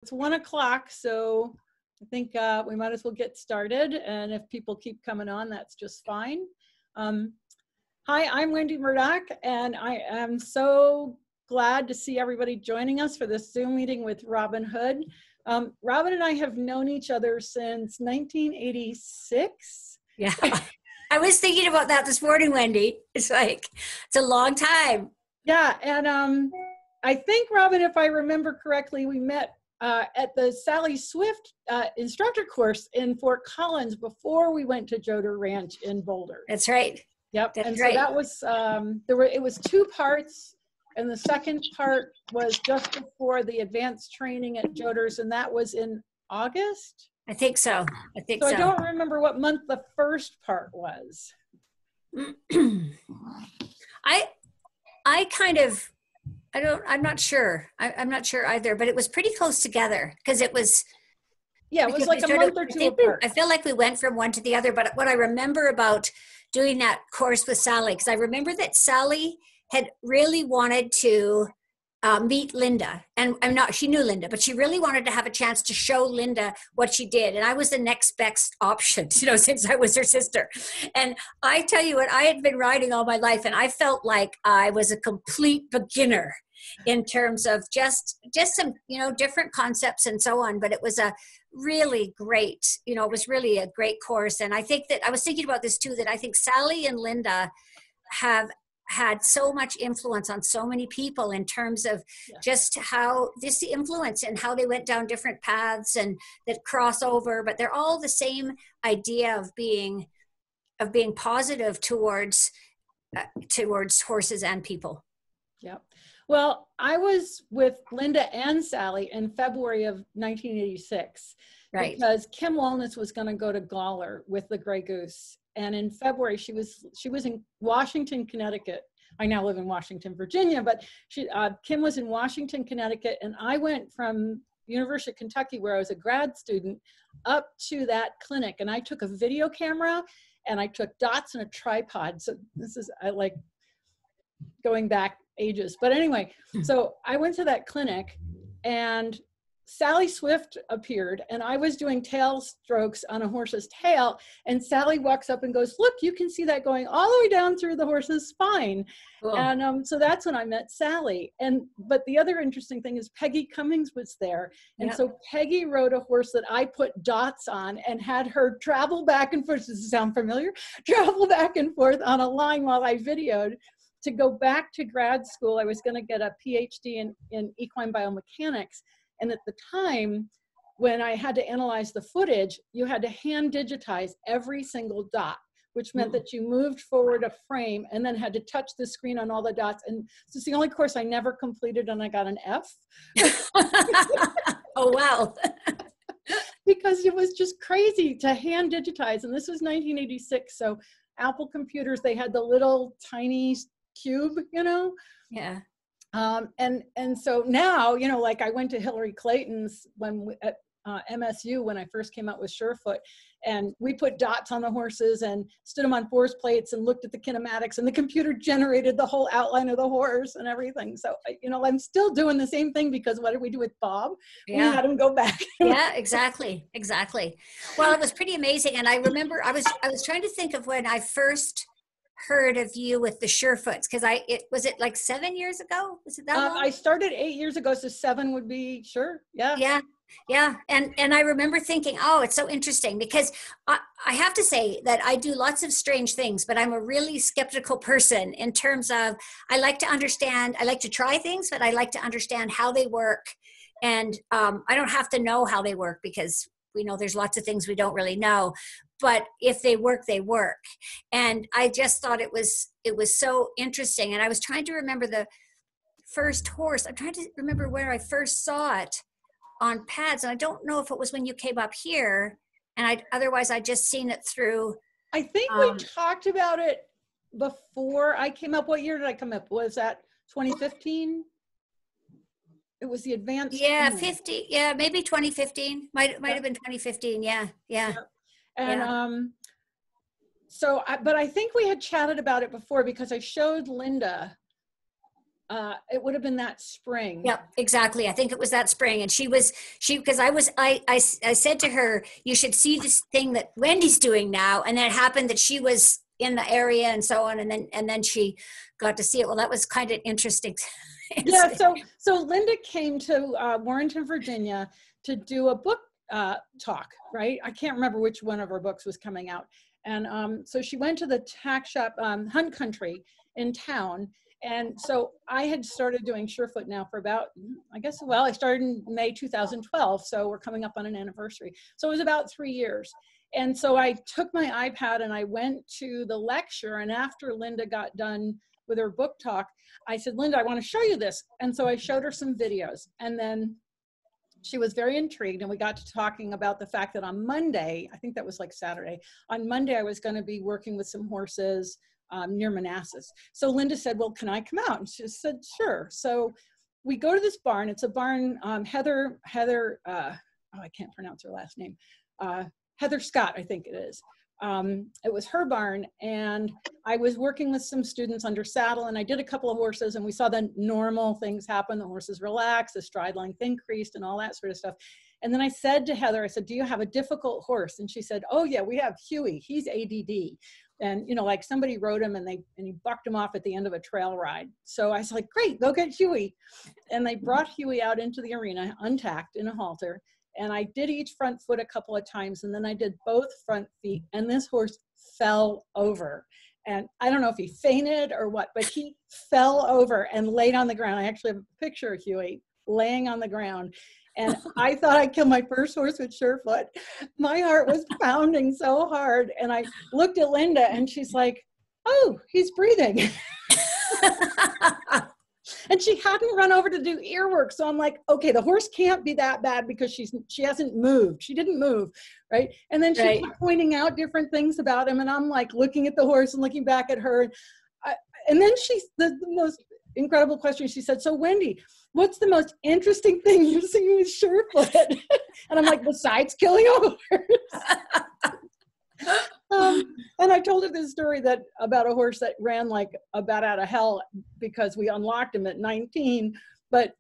It's 1 o'clock, so I think we might as well get started. And if people keep coming on, that's just fine. Hi, I'm Wendy Murdoch, and I am so glad to see everybody joining us for this Zoom meeting with Robyn Hood. Robyn and I have known each other since 1986. Yeah, I was thinking about that this morning, Wendy. It's like, it's a long time. Yeah, and I think, Robyn, if I remember correctly, we met at the Sally Swift instructor course in Fort Collins before we went to Joder Ranch in Boulder. That's right. Yep. That's and right. So that was it was 2 parts, and the second part was just before the advanced training at Joder's, and that was in August. I think so. So I don't remember what month the first part was. I'm not sure. I'm not sure either, but it was pretty close together because it was. Yeah, it was like a month or two apart. I feel like we went from one to the other, but what I remember about doing that course with Sally, because I remember that Sally had really wanted to meet Linda, and she knew Linda, but she really wanted to have a chance to show Linda what she did, and I was the next best option, since I was her sister. And I tell you what, I had been riding all my life, and I felt like I was a complete beginner in terms of just some different concepts and so on. But it was a really great, it was really a great course. And I think that I was thinking about this too, that I think Sally and Linda have had so much influence on so many people in terms of just how this influence and how they went down different paths and that cross over, but they're all the same idea of being positive towards horses and people. Yep. Well, I was with Linda and Sally in February of 1986, right? Because Kim Walness was going to go to Gawler with the Grey Goose. And in February, she was in Washington, Connecticut. I now live in Washington, Virginia, but Kim was in Washington, Connecticut, and I went from University of Kentucky, where I was a grad student, up to that clinic. And I took a video camera, and I took dots and a tripod. So this is like going back ages. But anyway, so I went to that clinic, and Sally Swift appeared, and I was doing tail strokes on a horse's tail, and Sally walks up and goes, "Look, you can see that going all the way down through the horse's spine." Cool. And so that's when I met Sally. But the other interesting thing is Peggy Cummings was there. And so Peggy rode a horse that I put dots on and had her travel back and forth. Does it sound familiar? Travel back and forth on a line while I videoed. To go back to grad school, I was going to get a PhD in equine biomechanics. And at the time, when I had to analyze the footage, you had to hand digitize every single dot, which meant that you moved forward a frame and then had to touch the screen on all the dots. And it's the only course I never completed, and I got an F. Oh, wow. Because it was just crazy to hand digitize. And this was 1986. So Apple computers, they had the little tiny cube, Yeah. And so now, like I went to Hillary Clayton's at MSU when I first came out with Surefoot, and we put dots on the horses and stood them on force plates and looked at the kinematics, and the computer generated the whole outline of the horse and everything. So, I'm still doing the same thing, because what did we do with Bob? We had him go back. Yeah, exactly. Well, it was pretty amazing. And I remember I was trying to think of when I first heard of you with the Surefoots, because was it like 7 years ago? Was it that long? I started 8 years ago, so 7 would be sure. Yeah. And I remember thinking, oh, it's so interesting, because I have to say that I do lots of strange things, but I'm a really skeptical person in terms of I like to understand. I like to try things, but I like to understand how they work, and I don't have to know how they work, because we know there's lots of things we don't really know. But if they work, they work. And I just thought it was so interesting. And I was trying to remember the first horse. I'm trying to remember where I first saw it on pads. And I don't know if it was when you came up here. And otherwise I just seen it through. I think we talked about it before I came up. What year did I come up? Was that 2015? It was the advanced. Yeah, 50. Yeah, maybe 2015. Might have been 2015. Yeah. And but I think we had chatted about it before, because I showed Linda it would have been that spring. Yep, exactly. I think it was that spring. And because I said to her, you should see this thing that Wendy's doing now. And then it happened that she was in the area and so on. And then she got to see it. Well, that was kind of interesting. Yeah. So Linda came to Warrenton, Virginia to do a book talk, right? I can't remember which one of her books was coming out. And so she went to the tack shop, Hunt Country in town. And so I had started doing Surefoot now for about, I started in May 2012. So we're coming up on an anniversary. So it was about 3 years. And so I took my iPad and I went to the lecture. And after Linda got done with her book talk, I said, Linda, I want to show you this. And so I showed her some videos. And then she was very intrigued. And we got to talking about the fact that on Monday, I think that was like Saturday, on Monday, I was going to be working with some horses near Manassas. So Linda said, well, can I come out? And she said, sure. So we go to this barn. It's a barn, Heather, I can't pronounce her last name. Heather Scott, I think it is. It was her barn. And I was working with some students under saddle and I did a couple of horses and we saw the normal things happen. The horses relaxed, the stride length increased and all that sort of stuff. And then I said to Heather, I said, do you have a difficult horse? And she said, oh yeah, we have Huey. He's ADD. And, like somebody rode him and he bucked him off at the end of a trail ride. So I was like, great, go get Huey. And they brought Huey out into the arena, untacked in a halter. And I did each front foot a couple of times. And then I did both front feet. And this horse fell over. And I don't know if he fainted or what, but he fell over and laid on the ground. I actually have a picture of Huey laying on the ground. And I thought I'd kill my first horse with Surefoot. My heart was pounding so hard. And I looked at Linda and she's like, oh, he's breathing. And she hadn't run over to do ear work. So I'm like, okay, the horse can't be that bad because she hasn't moved. She didn't move, right? And then she kept pointing out different things about him. And I'm like looking at the horse and looking back at her. And then the most incredible question, she said, so Wendy, what's the most interesting thing you've seen with Surefoot? And I'm like, besides killing a horse. And I told her this story about a horse that ran like a bat out of hell because we unlocked him at 19. But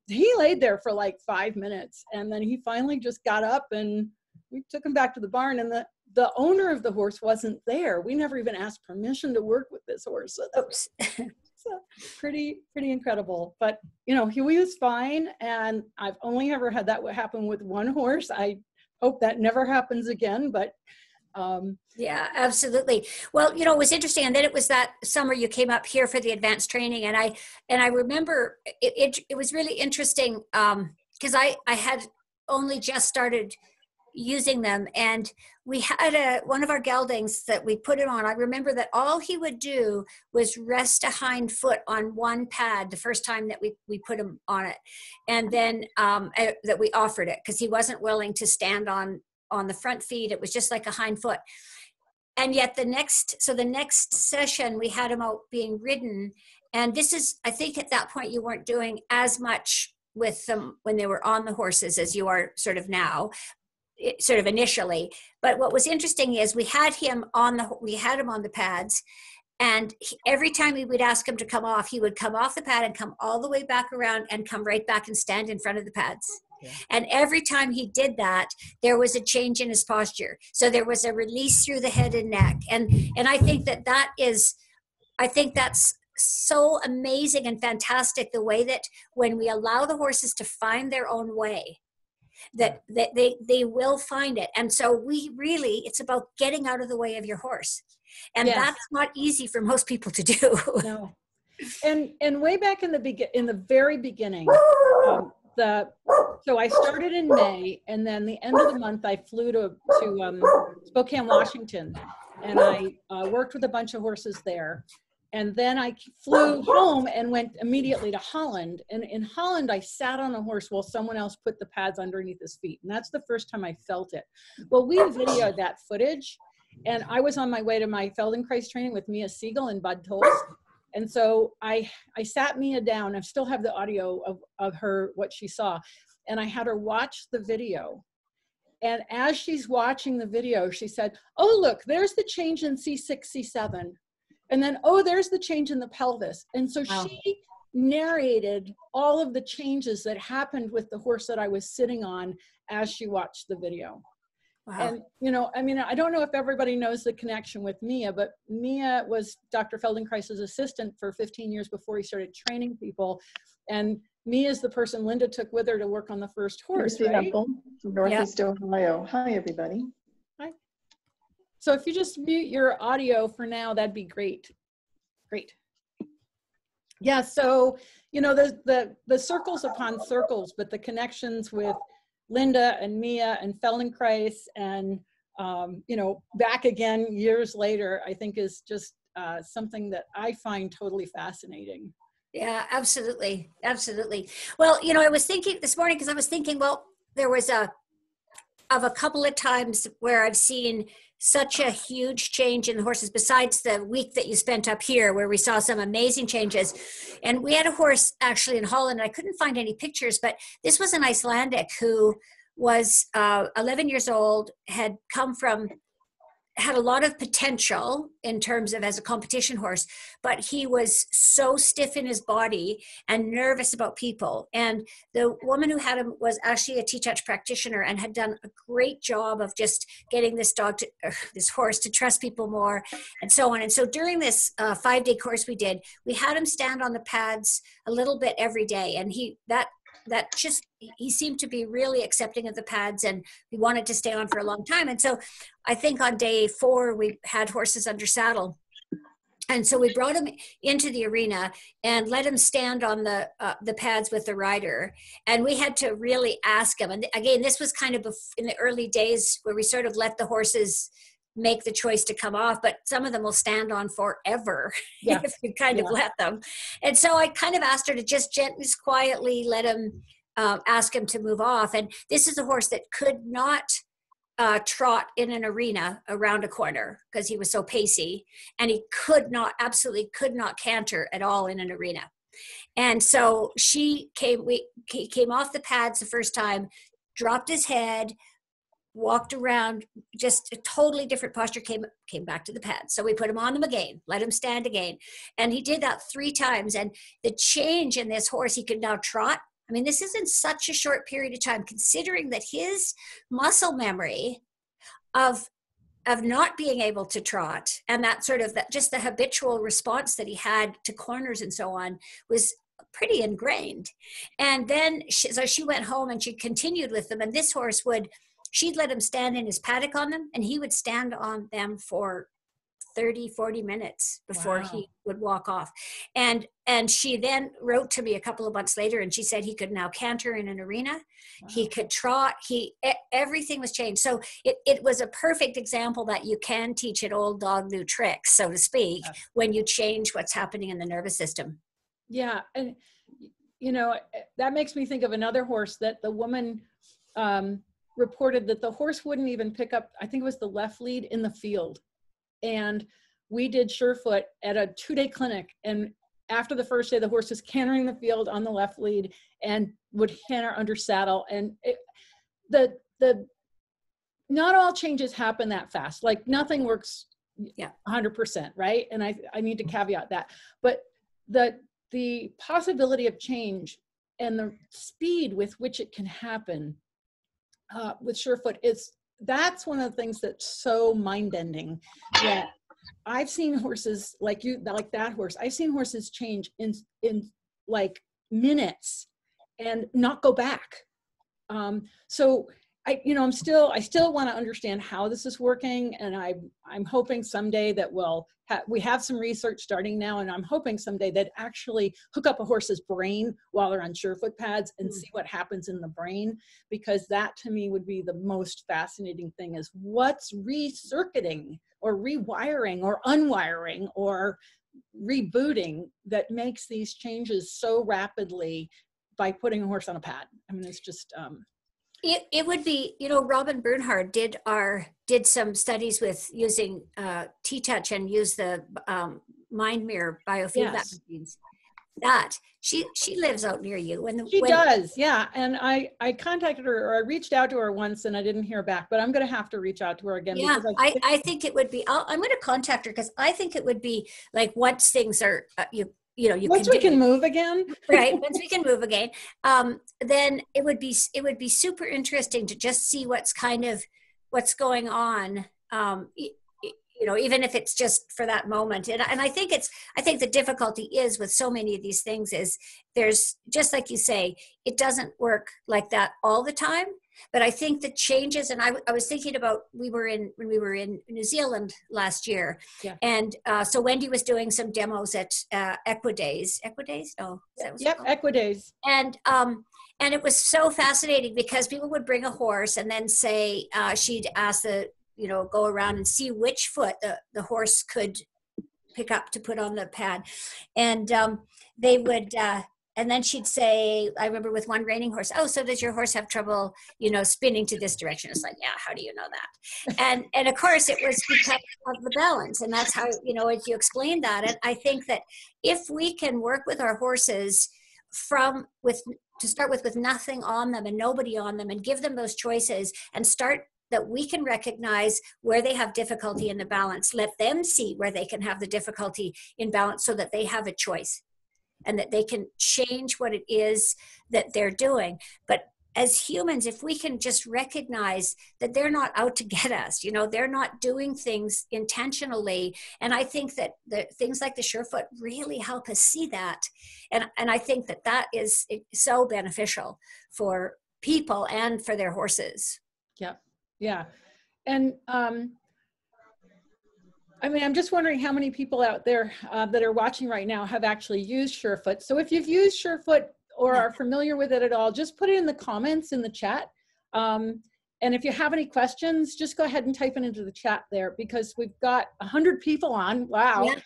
he laid there for like 5 minutes. And then he finally just got up and we took him back to the barn. And the owner of the horse wasn't there. We never even asked permission to work with this horse. So that was pretty incredible. But, he was fine. And I've only ever had that happen with one horse. I hope that never happens again. But yeah, absolutely. Well, it was interesting. And then it was that summer you came up here for the advanced training. And I remember it was really interesting because I had only just started using them. And we had one of our geldings that we put him on. I remember that all he would do was rest a hind foot on one pad the first time that we put him on it. And then that we offered it because he wasn't willing to stand on the front feet. It was just like a hind foot. And yet the next session we had him out being ridden. And this is, I think at that point you weren't doing as much with them when they were on the horses as you are sort of now, sort of initially. But what was interesting is we had him on the pads. And every time we would ask him to come off, he would come off the pad and come all the way back around and come right back and stand in front of the pads. Yeah. And every time he did that, there was a change in his posture. So there was a release through the head and neck. And I think that's so amazing and fantastic, the way that when we allow the horses to find their own way, that they will find it. And so it's about getting out of the way of your horse. And that's not easy for most people to do. No. And way back in the very beginning, so I started in May, and then the end of the month I flew to Spokane, Washington, and I worked with a bunch of horses there. And then I flew home and went immediately to Holland. And in Holland, I sat on a horse while someone else put the pads underneath his feet. And that's the first time I felt it. Well, we videoed that footage. And I was on my way to my Feldenkrais training with Mia Siegel and Bud Tolst. And so I sat Mia down. I still have the audio of her, what she saw. And I had her watch the video. And as she's watching the video, she said, oh, look, there's the change in C6, C7. And then, oh, there's the change in the pelvis. And so she narrated all of the changes that happened with the horse that I was sitting on as she watched the video. Wow. And, you know, I mean, I don't know if everybody knows the connection with Mia, but Mia was Dr. Feldenkrais's assistant for 15 years before he started training people. And Mia is the person Linda took with her to work on the first horse, right? From Northeast Ohio. Hi, everybody. Hi. So if you just mute your audio for now, that'd be great. Great. Yeah, so, you know, the circles upon circles, but the connections with Linda and Mia and Feldenkrais and, you know, back again years later, I think is just something that I find totally fascinating. Yeah, absolutely. Absolutely. Well, you know, I was thinking this morning, because I was thinking, well, there was a couple of times where I've seen such a huge change in the horses, besides the week that you spent up here where we saw some amazing changes. And we had a horse actually in Holland, and I couldn't find any pictures, but this was an Icelandic who was 11 years old, had a lot of potential in terms of as a competition horse, but he was so stiff in his body and nervous about people. And the woman who had him was actually a TTouch practitioner and had done a great job of just getting this horse to trust people more and so on. And so during this 5-day course we had him stand on the pads a little bit every day. And he seemed to be really accepting of the pads, and he wanted to stay on for a long time. And so I think on day 4, we had horses under saddle. And so we brought him into the arena and let him stand on the pads with the rider. And we had to really ask him. And again, this was kind of in the early days where we sort of let the horses make the choice to come off, but some of them will stand on forever if you kind of let them. And so I kind of asked her to just gently, quietly let him, ask him to move off. And this is a horse that could not trot in an arena around a corner because he was so pacey, and he absolutely could not canter at all in an arena. And so he came off the pads the first time, dropped his head, walked around, just a totally different posture, came back to the pads. So we put him on them again, let him stand again. And he did that 3 times. And the change in this horse, he could now trot. I mean, this is in such a short period of time, considering that his muscle memory of not being able to trot and that sort of just the habitual response that he had to corners and so on was pretty ingrained. And then so she went home and she continued with them. And this horse she'd let him stand in his paddock on them, and he would stand on them for 30, 40 minutes before he would walk off. And she then wrote to me a couple of months later, and she said he could now canter in an arena. Wow. He could trot. Everything was changed. So it was a perfect example that you can teach an old dog new tricks, so to speak, when you change what's happening in the nervous system. Yeah. And, you know, that makes me think of another horse that the woman, reported that the horse wouldn't even pick up, I think it was the left lead in the field. And we did Surefoot at a 2-day clinic. And after the first day, the horse was cantering the field on the left lead and would canter under saddle. And not all changes happen that fast. Like nothing works 100%, right? And I need to caveat that. But the possibility of change and the speed with which it can happen with Surefoot that's one of the things that's so mind-bending. That I've seen horses like that horse. I've seen horses change in like minutes and not go back. So I still want to understand how this is working, and I'm hoping someday that we have some research starting now, and I'm hoping someday that actually hook up a horse's brain while they're on Surefoot pads and see what happens in the brain, because that to me would be the most fascinating thing, is what's recircuiting or rewiring or unwiring or rebooting that makes these changes so rapidly by putting a horse on a pad. I mean, it's just It would be, you know, Robyn Bernhard did some studies with using TTouch and use the mind mirror biofeedback machines. That she lives out near you. She does, yeah. And I contacted her, or I reached out to her once, and I didn't hear back. But I'm going to have to reach out to her again. Yeah, because I think it would be. I'm going to contact her, because I think it would be like, once things are you know, you once we can move again, right? Once we can move again, then it would be super interesting to just see what's going on. You know, even if it's just for that moment. And I think the difficulty is with so many of these things is there's, just like you say, it doesn't work like that all the time. But I think the changes, and I was thinking about, when we were in New Zealand last year, and so Wendy was doing some demos at Equidays. Oh, yep, Equidays. And it was so fascinating because people would bring a horse and then say, she'd ask go around and see which foot the horse could pick up to put on the pad. And they would, and then she'd say, I remember with one reining horse, oh, so does your horse have trouble, spinning to this direction? It's like, yeah, how do you know that? And of course it was because of the balance. And that's how, as you explained that. And I think that if we can work with our horses to start with nothing on them and nobody on them, and give them those choices, and start that we can recognize where they have difficulty in the balance, let them see where they can have the difficulty in balance so that they have a choice and that they can change what it is that they're doing. But as humans, if we can just recognize that they're not out to get us, they're not doing things intentionally. And I think that the things like the Surefoot really help us see that. And I think that is so beneficial for people and for their horses. Yep. Yeah. And I'm just wondering how many people out there that are watching right now have actually used Surefoot. So if you've used Surefoot or are familiar with it at all, just put it in the comments in the chat. And if you have any questions, just go ahead and type it into the chat there, because we've got 100 people on. Wow. Yeah.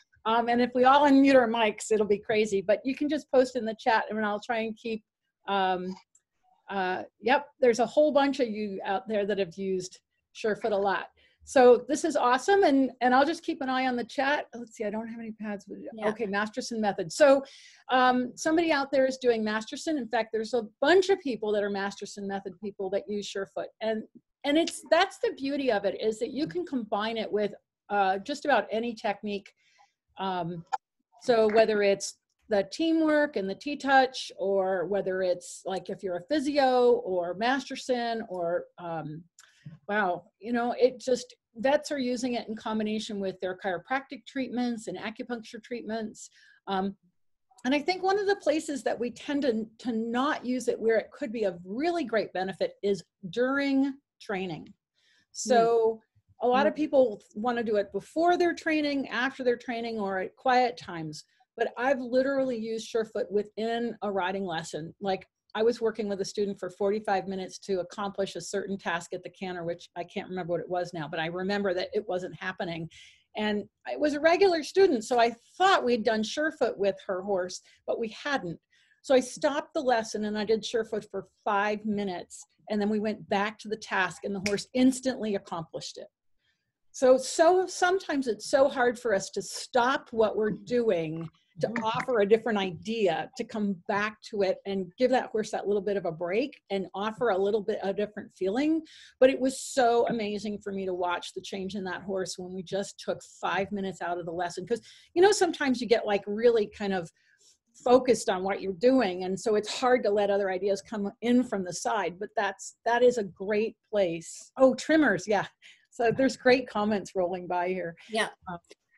And if we all unmute our mics, it'll be crazy. But you can just post in the chat, and I'll try and keep yep, there's a whole bunch of you out there that have used Surefoot a lot. So this is awesome, and I'll just keep an eye on the chat. Let's see, I don't have any pads. Yeah. Okay, Masterson Method. So somebody out there is doing Masterson. In fact, there's a bunch of people that are Masterson Method people that use Surefoot, and that's the beauty of it, is that you can combine it with just about any technique. So whether it's the teamwork and the TTouch, or whether it's like if you're a physio or Masterson, or wow, it just, vets are using it in combination with their chiropractic treatments and acupuncture treatments. And I think one of the places that we tend to not use it where it could be of really great benefit is during training. So a lot of people want to do it before their training, after their training, or at quiet times. But I've literally used Surefoot within a riding lesson. Like, I was working with a student for 45 minutes to accomplish a certain task at the canter, which I can't remember what it was now, but I remember that it wasn't happening. And it was a regular student, so I thought we'd done Surefoot with her horse, but we hadn't. So I stopped the lesson and I did Surefoot for 5 minutes, and then we went back to the task, and the horse instantly accomplished it. So sometimes it's so hard for us to stop what we're doing to offer a different idea, to come back to it and give that horse that little bit of a break and offer a little bit a different feeling. But it was so amazing for me to watch the change in that horse when we just took 5 minutes out of the lesson. Because, sometimes you get like really kind of focused on what you're doing, and so it's hard to let other ideas come in from the side. But that is a great place. Oh, trimmers, yeah. So there's great comments rolling by here. Yeah.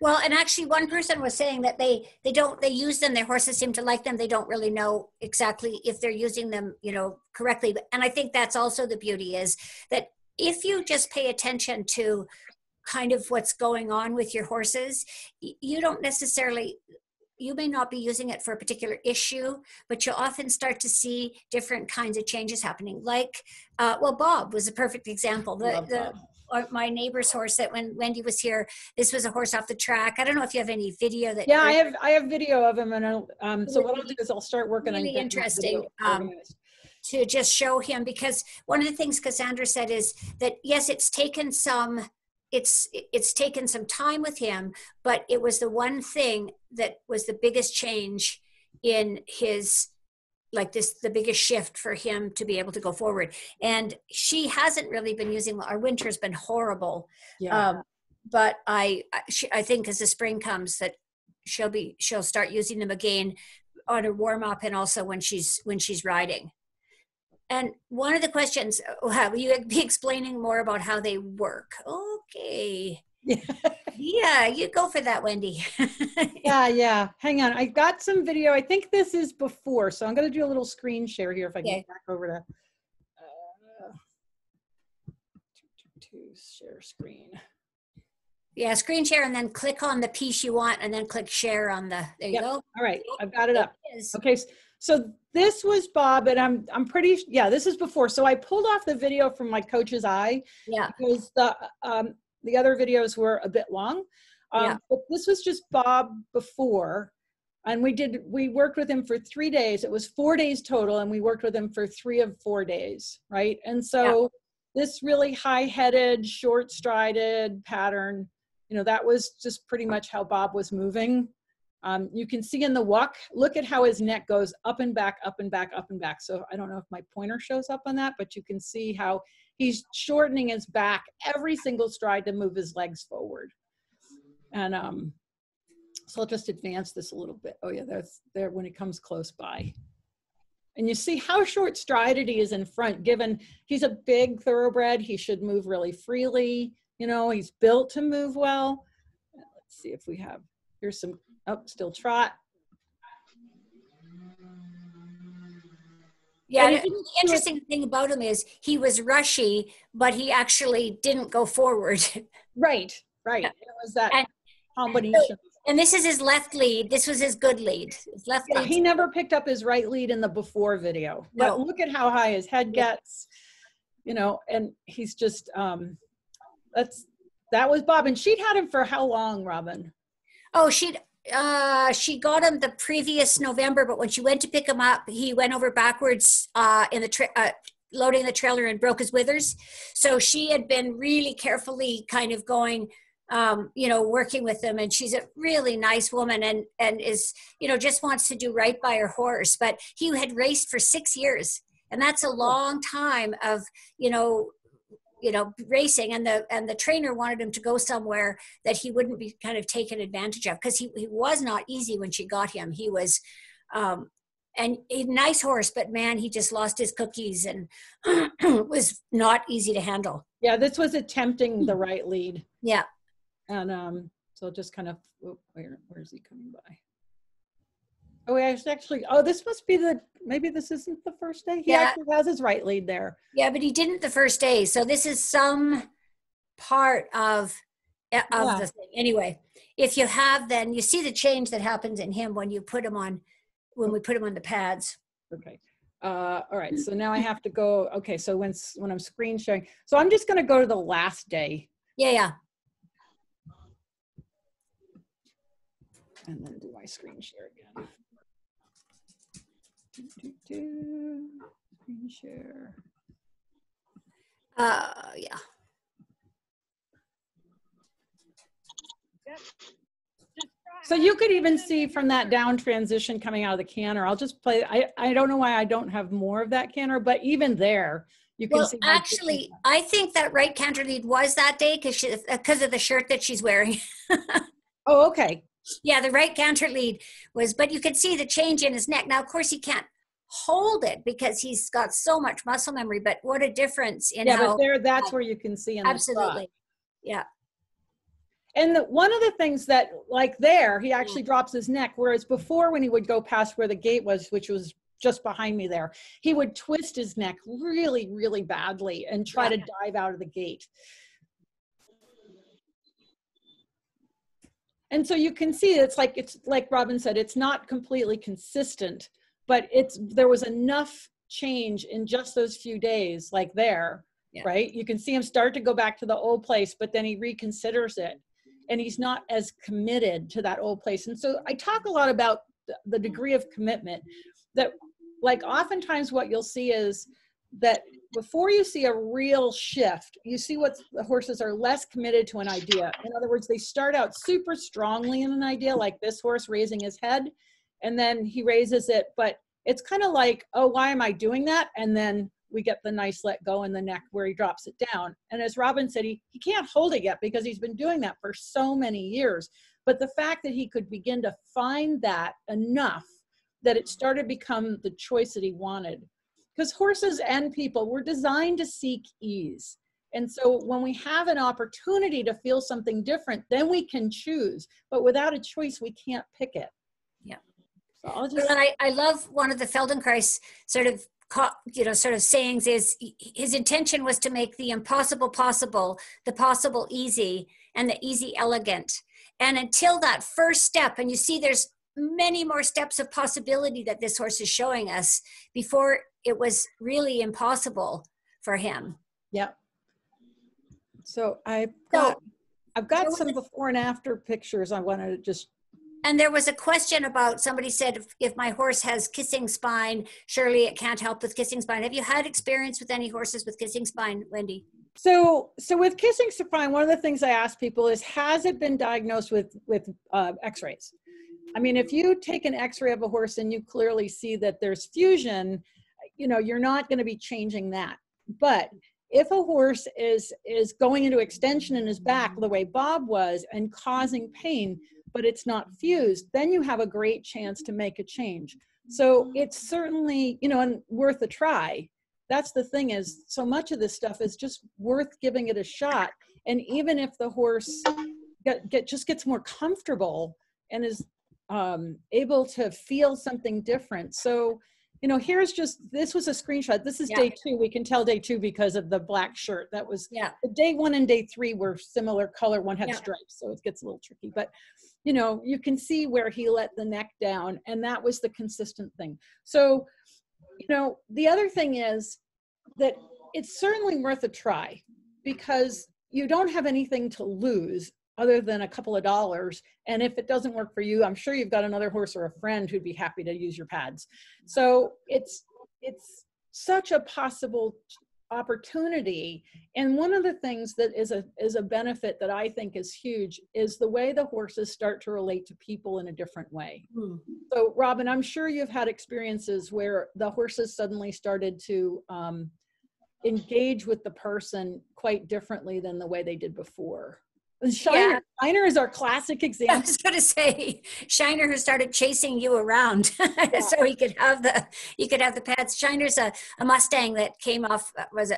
Well, and actually one person was saying that they use them, their horses seem to like them. They don't really know exactly if they're using them, correctly. And I think that's also the beauty, is that if you just pay attention to kind of what's going on with your horses, you may not be using it for a particular issue, but you'll often start to see different kinds of changes happening. Like, Bob was a perfect example. My neighbor's horse, that when Wendy was here, this was a horse off the track. I don't know if you have any video that. Yeah, I have video of him, and so what I'll do is I'll start working on really interesting to just show him, because one of the things Cassandra said is that yes, it's taken some time with him, but it was the one thing that was the biggest change in his, the biggest shift for him to be able to go forward. And she hasn't really been using, our winter's been horrible. Yeah. But I think as the spring comes, that she'll start using them again on her warm up and also when she's riding. And one of the questions, will you be explaining more about how they work? Okay. Yeah, you go for that, Wendy. Yeah. Hang on. I got some video. I think this is before. So I'm going to do a little screen share here if I get back over to share screen. Yeah, screen share and then click on the piece you want and then click share on the, there you go. All right, I've got it up. Okay, so this was Bob, and I'm pretty, this is before. So I pulled off the video from my coach's eye because the other videos were a bit long. But this was just Bob before, and we worked with him for 3 days. It was 4 days total, and we worked with him for 3 of 4 days, right? And so this really high-headed, short-strided pattern, that was just pretty much how Bob was moving. You can see in the walk, look at how his neck goes up and back, up and back, up and back. So I don't know if my pointer shows up on that, but you can see how he's shortening his back every single stride to move his legs forward. And so I'll just advance this a little bit. Oh yeah, that's there when he comes close by. And you see how short-strided he is in front, given he's a big thoroughbred. He should move really freely. He's built to move well. Let's see if we have, here's some, still trot. Yeah, the interesting thing about him is he was rushy, but he actually didn't go forward. Right. It was that combination. And this is his left lead. This was his good lead. His left lead. He never picked up his right lead in the before video. No. But look at how high his head gets, and he's just, that was Bob. And she'd had him for how long, Robyn? Oh, she got him the previous November, but when she went to pick him up, he went over backwards in the loading the trailer and broke his withers. So she had been really carefully kind of going, working with him, and she's a really nice woman and is, just wants to do right by her horse. But he had raced for 6 years, and that's a long time of, racing, and the trainer wanted him to go somewhere that he wouldn't be kind of taken advantage of, because he was not easy when she got him. He was and a nice horse, but man, he just lost his cookies and was not easy to handle. Yeah, this was attempting the right lead. Yeah. And so just kind of, where is he coming by? Oh, actually, this must be maybe this isn't the first day. He actually has his right lead there. Yeah, but he didn't the first day. So this is some part of the thing. Anyway, if you have, then you see the change that happens in him when you put him on, when we put him on the pads. Okay. All right. So now I have to go. Okay. So when I'm screen sharing, so I'm just going to go to the last day. Yeah. And then do my screen share again. Screen share. Yeah. So you could even see from that down transition coming out of the canter. I'll just play. I don't know why I don't have more of that canter, but even there, you can see. Actually, I think that right canter lead was that day because of the shirt that she's wearing. Oh, okay. Yeah, the right canter lead was, but you could see the change in his neck. Now, of course, he can't hold it because he's got so much muscle memory, but what a difference in how. Yeah, but that's where you can see in absolutely. Yeah. And one of the things that, like there, he actually drops his neck, whereas before when he would go past where the gate was, which was just behind me there, he would twist his neck really, really badly and try to dive out of the gate. And so you can see it's like Robyn said, it's not completely consistent, but there was enough change in just those few days, like there, right? You can see him start to go back to the old place, but then he reconsiders it. And he's not as committed to that old place. And so I talk a lot about the degree of commitment that, like, oftentimes what you'll see is that before you see a real shift, you see what the horses are less committed to an idea. In other words, they start out super strongly in an idea, like this horse raising his head, and then he raises it, but it's kind of like, oh, why am I doing that? And then we get the nice let go in the neck where he drops it down. And as Robyn said, he can't hold it yet because he's been doing that for so many years. But the fact that he could begin to find that enough that it started to become the choice that he wanted. Because horses and people were designed to seek ease. And so when we have an opportunity to feel something different, then we can choose. But without a choice, we can't pick it. Yeah. So I'll just... Well, I love one of the Feldenkrais sort of sayings is his intention was to make the impossible possible, the possible easy, and the easy elegant. And until that first step, and you see there's many more steps of possibility that this horse is showing us before it was really impossible for him. Yep. So I've got some before and after pictures I wanted to just... And there was a question about, somebody said, if my horse has kissing spine, surely it can't help with kissing spine. Have you had experience with any horses with kissing spine, Wendy? So with kissing spine, one of the things I ask people is, has it been diagnosed with x-rays? I mean, if you take an x-ray of a horse and you clearly see that there's fusion, you know, you're not going to be changing that. But if a horse is going into extension in his back the way Bob was and causing pain, but it's not fused, then you have a great chance to make a change. So it's certainly, you know, and worth a try. That's the thing, is so much of this stuff is just worth giving it a shot. And even if the horse just gets more comfortable and is able to feel something different. So, you know, this was a screenshot. This is day 2. We can tell day 2 because of the black shirt. That was, the day 1 and day 3 were similar color. One had stripes, so it gets a little tricky. But, you know, you can see where he let the neck down, and that was the consistent thing. So, you know, the other thing is that it's certainly worth a try, because you don't have anything to lose other than a couple of dollars. And if it doesn't work for you, I'm sure you've got another horse or a friend who'd be happy to use your pads. So it's such a possible opportunity. And one of the things that is a benefit that I think is huge is the way the horses start to relate to people in a different way. So Robyn, I'm sure you've had experiences where the horses suddenly started to engage with the person quite differently than the way they did before. Shiner is our classic example. I was going to say, Shiner, who started chasing you around so he could have the pads. Shiner's a Mustang that came off,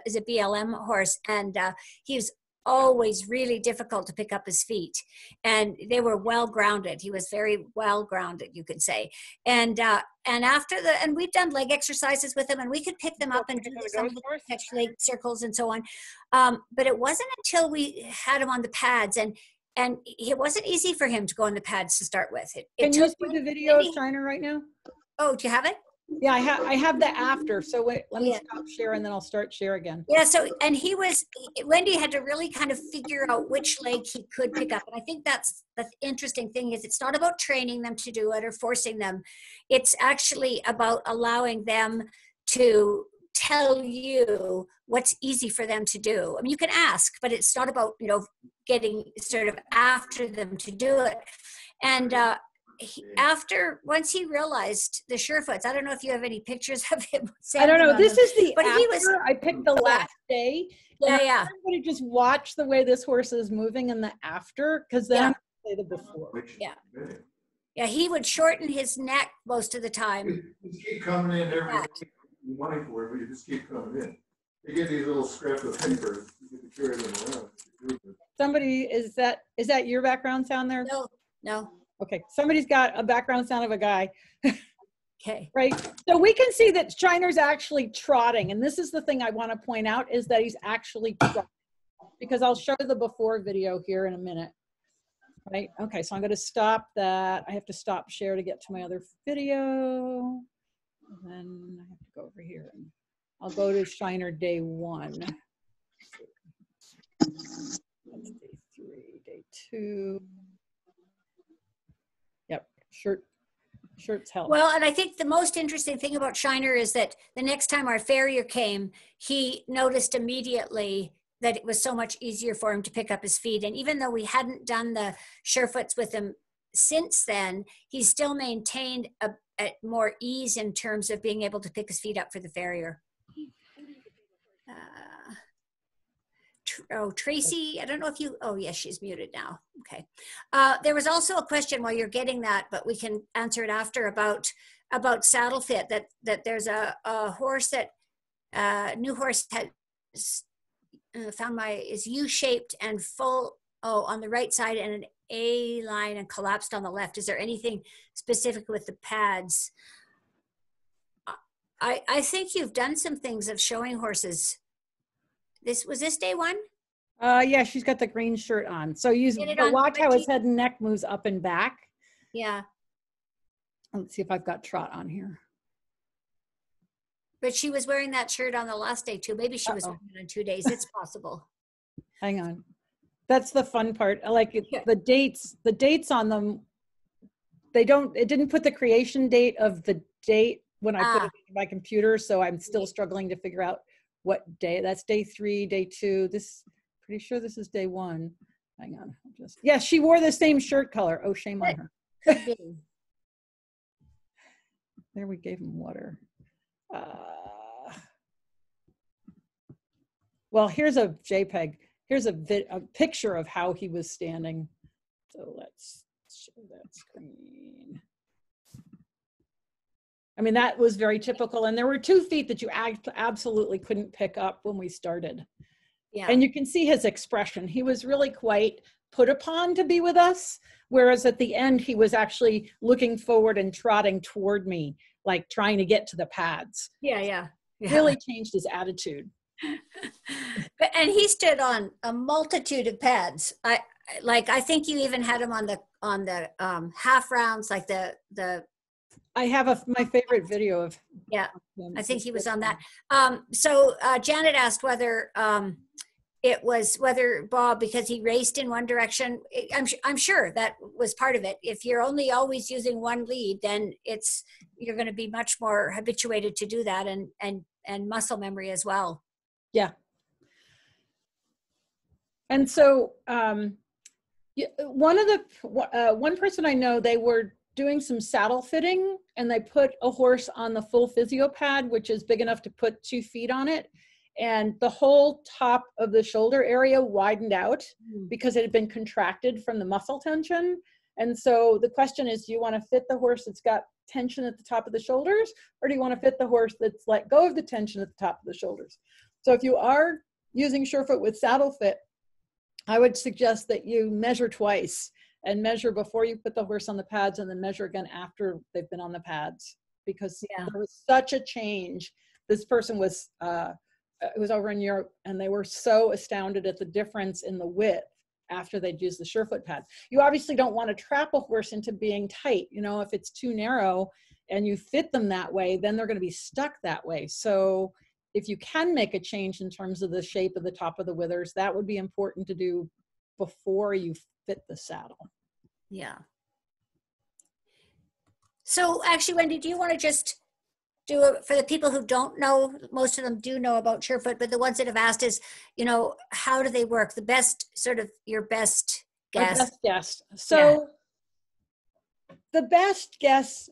is a BLM horse, and he was always really difficult to pick up his feet, and they were well grounded. He was very well grounded, you could say. And and we've done leg exercises with him, and we could pick them up and do some of the touch leg circles and so on. But it wasn't until we had him on the pads, and it wasn't easy for him to go on the pads to start with. Can you see the video of Shiner right now? Oh, do you have it? Yeah, I have the after. So wait, let me stop share and then I'll start share again. Yeah, so, and Wendy had to really kind of figure out which leg he could pick up. And I think that's the interesting thing, is it's not about training them to do it or forcing them. It's actually about allowing them to tell you what's easy for them to do. I mean, you can ask, but it's not about, you know, getting sort of after them to do it. And, once he realized the Surefoots, I don't know if you have any pictures of him. I don't know. This is the after. I picked the last day. Yeah. I'm going to just watch the way this horse is moving in the after, because then I'm going to say the before. Yeah, he would shorten his neck most of the time. Just keep coming in every week. You're wanting for it, but you just keep coming in. You get these little scraps of paper, you get to carry them around. Somebody, is that your background sound there? No. Okay, somebody's got a background sound of a guy. Okay. Right, so we can see that Shiner's actually trotting, and this is the thing I want to point out, is that he's actually trotting, because I'll show the before video here in a minute. Right, okay, so I'm going to stop that. I have to stop share to get to my other video. And then I have to go over here, and I'll go to Shiner day 1. That's day 3, day 2. Yep, shirts help. Well, and I think the most interesting thing about Shiner is that the next time our farrier came, he noticed immediately that it was so much easier for him to pick up his feet. And even though we hadn't done the Surefoots with him since then, he still maintained a more ease in terms of being able to pick his feet up for the farrier. Tracy, I don't know if you, oh yes, she's muted now. Okay. There was also a question while you're getting that, but we can answer it after, about saddle fit, that there's a horse that new horse had is U-shaped and full, on the right side, and an A line and collapsed on the left. Is there anything specific with the pads? I think you've done some things of showing horses. Was this day one? Yeah, she's got the green shirt on. So watch how his head and neck moves up and back. Yeah. Let's see if I've got Trot on here. But she was wearing that shirt on the last day too. Maybe she was wearing it on 2 days. It's possible. Hang on. That's the fun part. I like it. Yeah. The dates on them, it didn't put the creation date of the date when I put it in my computer. So I'm still struggling to figure out what day. That's day 3, day 2. Pretty sure this is day 1. Hang on. Yeah, she wore the same shirt color. Oh, shame on her. There, we gave him water. Well, here's a JPEG. Here's a picture of how he was standing. So let's show that screen. I mean, that was very typical. And there were 2 feet that you absolutely couldn't pick up when we started. Yeah. And you can see his expression. He was really quite put upon to be with us. Whereas at the end, he was actually looking forward and trotting toward me, like trying to get to the pads. Yeah. Really changed his attitude. And he stood on a multitude of pads. I think you even had him on the half rounds, like the. I have my favorite video of. Yeah, I think he was on that. So Janet asked whether whether Bob, because he raced in one direction. I'm sure that was part of it. If you're only always using one lead, then you're going to be much more habituated to do that, and muscle memory as well. Yeah. And so one person I know, they were doing some saddle fitting, and they put a horse on the full physio pad, which is big enough to put 2 feet on it. And the whole top of the shoulder area widened out because it had been contracted from the muscle tension. And so the question is, do you want to fit the horse that's got tension at the top of the shoulders, or do you want to fit the horse that's let go of the tension at the top of the shoulders? So if you are using Surefoot with saddle fit, I would suggest that you measure twice, and measure before you put the horse on the pads, and then measure again after they've been on the pads, because there was such a change. This person was, it was over in Europe, and they were so astounded at the difference in the width after they'd used the Surefoot pad. You obviously don't want to trap a horse into being tight. You know, if it's too narrow and you fit them that way, then they're going to be stuck that way. So if you can make a change in terms of the shape of the top of the withers, that would be important to do before you fit the saddle. Yeah. So actually, Wendy, do you want to just do it for the people who don't know? Most of them do know about Surefoot, but the ones that have asked is, how do they work? The best, sort of your best guess. My best guess. So the best guess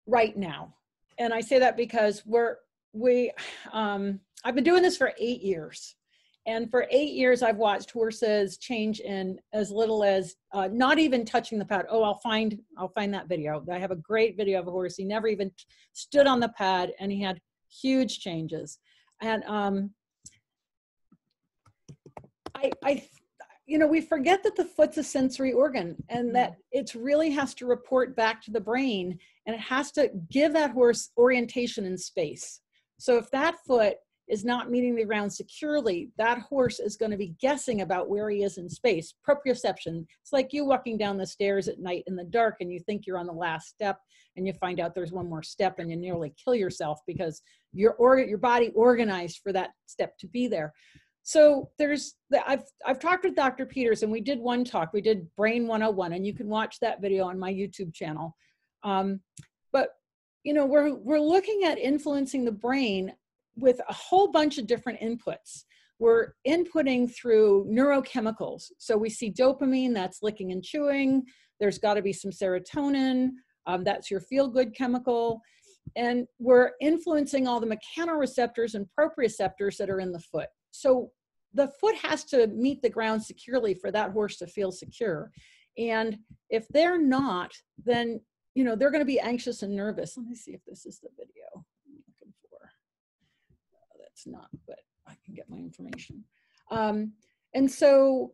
right now, and I say that because I've been doing this for 8 years. And for 8 years, I've watched horses change in as little as not even touching the pad. Oh, I'll find that video. I have a great video of a horse. He never even stood on the pad, and he had huge changes. And we forget that the foot's a sensory organ, and that it really has to report back to the brain, and it has to give that horse orientation in space. So if that foot is not meeting the ground securely, that horse is going to be guessing about where he is in space. Proprioception. It's like you walking down the stairs at night in the dark, and you think you're on the last step, and you find out there's one more step, and you nearly kill yourself because your body organized for that step to be there. So I've talked with Dr. Peters, and we did one talk. We did Brain 101, and you can watch that video on my YouTube channel. But we're looking at influencing the brain with a whole bunch of different inputs. We're inputting through neurochemicals. So we see dopamine, that's licking and chewing. There's got to be some serotonin, that's your feel-good chemical. And we're influencing all the mechanoreceptors and proprioceptors that are in the foot. So the foot has to meet the ground securely for that horse to feel secure. And if they're not, then, you know, they're going to be anxious and nervous. Let me see if this is the video I'm looking for. That's not, but I can get my information. And so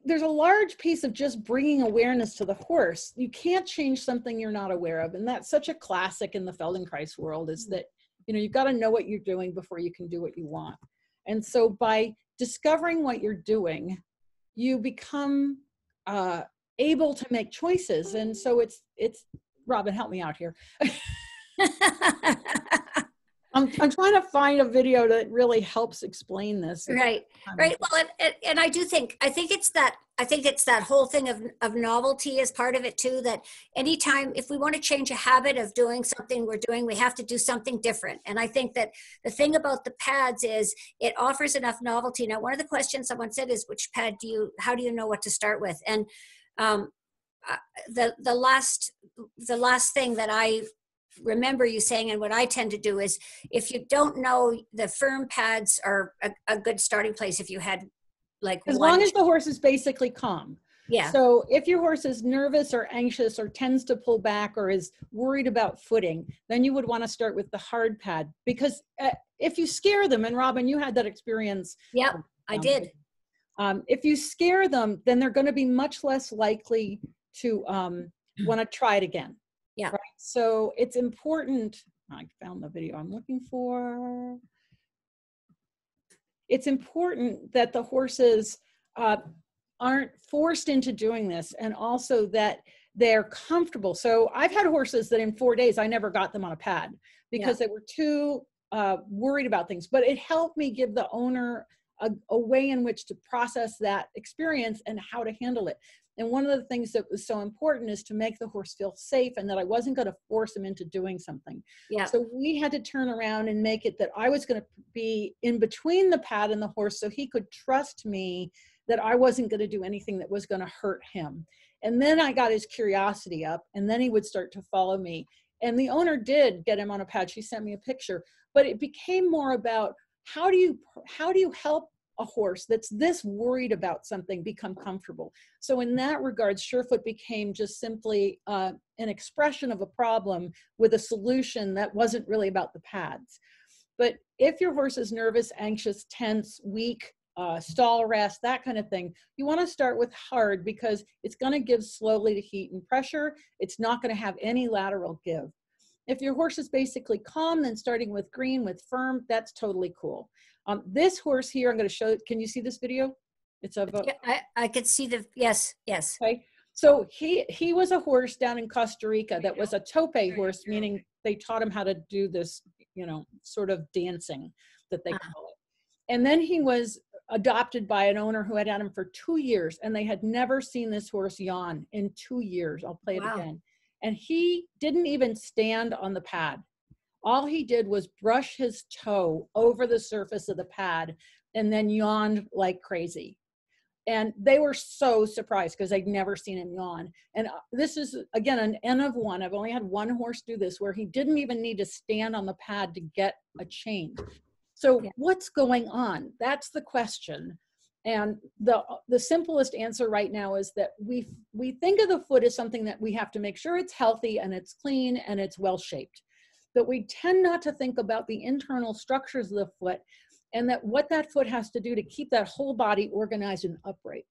there's a large piece of just bringing awareness to the horse. You can't change something you're not aware of. And that's such a classic in the Feldenkrais world, is that, you know, you've got to know what you're doing before you can do what you want. And so by discovering what you're doing, you become able to make choices. And so it's Robyn, help me out here. I'm trying to find a video that really helps explain this. Right. Well, and I think it's that whole thing of novelty is part of it too, that anytime, if we want to change a habit of doing something we're doing, we have to do something different. And I think that the thing about the pads is it offers enough novelty. Now, one of the questions someone said is, which pad how do you know what to start with? And the last thing that I remember you saying, and what I tend to do is, if you don't know, the firm pads are a good starting place if you had like as long as the horse is basically calm. Yeah. So if your horse is nervous or anxious or tends to pull back or is worried about footing, then you would want to start with the hard pad, because if you scare them, and Robyn, you had that experience. Yep, I did. If you scare them, then they're going to be much less likely to want to try it again. Yeah. Right? So it's important. I found the video I'm looking for. It's important that the horses aren't forced into doing this, and also that they're comfortable. So I've had horses that in 4 days, I never got them on a pad because they were too worried about things. But it helped me give the owner a way in which to process that experience and how to handle it. And one of the things that was so important is to make the horse feel safe, and that I wasn't going to force him into doing something. Yeah. So we had to turn around and make it that I was going to be in between the pad and the horse, so he could trust me that I wasn't going to do anything that was going to hurt him. And then I got his curiosity up, and then he would start to follow me. And the owner did get him on a pad. She sent me a picture, but it became more about how do you help a horse that's this worried about something become comfortable. So in that regard, Surefoot became just simply an expression of a problem with a solution that wasn't really about the pads. But if your horse is nervous, anxious, tense, weak, stall rest, that kind of thing, you want to start with hard, because it's going to give slowly to heat and pressure. It's not going to have any lateral give. If your horse is basically calm, then starting with green with firm, that's totally cool. This horse here, I'm going to show, can you see this video? It's of I could see yes. Okay. So he was a horse down in Costa Rica that was a tope horse, meaning they taught him how to do this, you know, sort of dancing that they call it. And then he was adopted by an owner who had him for 2 years, and they had never seen this horse yawn in 2 years. I'll play it again. And he didn't even stand on the pad. All he did was brush his toe over the surface of the pad and then yawned like crazy. And they were so surprised because they'd never seen him yawn. And this is, again, an N of 1. I've only had one horse do this, where he didn't even need to stand on the pad to get a change. So what's going on? That's the question. And the simplest answer right now is that we think of the foot as something that we have to make sure it's healthy and it's clean and it's well-shaped. But we tend not to think about the internal structures of the foot, and that what that foot has to do to keep that whole body organized and upright.